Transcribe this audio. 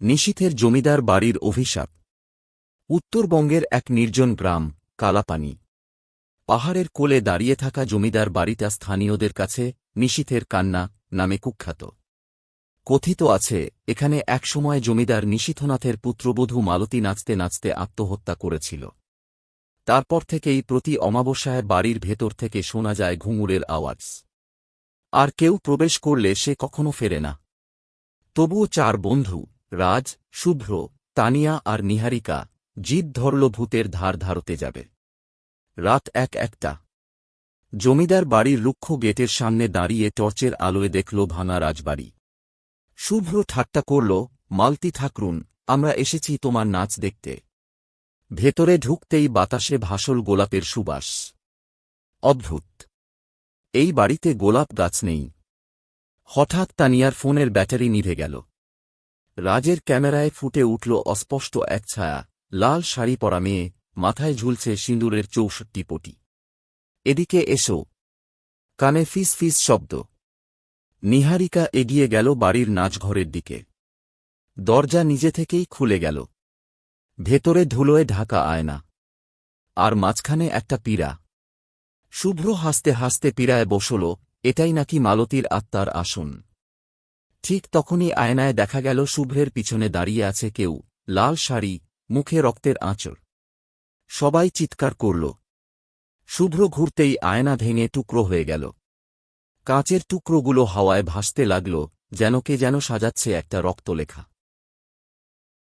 নিশীথের জমিদার বাড়ির অভিশাপ। উত্তরবঙ্গের এক নির্জন গ্রাম কালাপানি। পাহাড়ের কোলে দাঁড়িয়ে থাকা জমিদার বাড়িটা স্থানীয়দের কাছে নিশীথের কান্না নামে কুখ্যাত। কথিত আছে, এখানে একসময় জমিদার নিশীথনাথের পুত্রবধূ মালতী নাচতে নাচতে আত্মহত্যা করেছিল। তারপর থেকেই প্রতি অমাবস্যায় বাড়ির ভেতর থেকে শোনা যায় ঘুঙুরের আওয়াজ। আর কেউ প্রবেশ করলে সে কখনো ফেরে না। তবুও চার বন্ধু রাজ, শুভ্র, তানিয়া আর নিহারিকা জিদ ধরল ভূতের ধার ধারতে যাবে। রাত একটা। জমিদার বাড়ির রুক্ষ গেটের সামনে দাঁড়িয়ে টর্চের আলোয় দেখল ভাঙা রাজবাড়ি। শুভ্র ঠাট্টা করল, মালতী ঠাকরুন, আমরা এসেছি তোমার নাচ দেখতে। ভেতরে ঢুকতেই বাতাসে ভাসল গোলাপের সুবাস। অদ্ভুত, এই বাড়িতে গোলাপ গাছ নেই। হঠাৎ তানিয়ার ফোনের ব্যাটারি নিভে গেল। রাজের ক্যামেরায় ফুটে উঠল অস্পষ্ট এক ছায়া, লাল শাড়ি পরা মেয়ে, মাথায় ঝুলছে সিঁদুরের ৬৪ পটি। এদিকে এসো। কানে ফিস ফিস শব্দ। নিহারিকা এগিয়ে গেল বাড়ির নাচঘরের দিকে। দরজা নিজে থেকেই খুলে গেল। ভেতরে ধুলোয় ঢাকা আয়না, আর মাঝখানে একটা পীড়া। শুভ্র হাসতে হাসতে পীড়ায় বসল, এটাই নাকি মালতীর আত্মার আসন। ঠিক তখনই আয়নায় দেখা গেল শুভ্রের পিছনে দাঁড়িয়ে আছে কেউ, লাল শাড়ি, মুখে রক্তের আঁচড়। সবাই চিৎকার করল। শুভ্র ঘুরতেই আয়না ভেঙে টুকরো হয়ে গেল। কাঁচের টুকরোগুলো হাওয়ায় ভাসতে লাগল, যেন কে যেন সাজাচ্ছে একটা রক্তলেখা।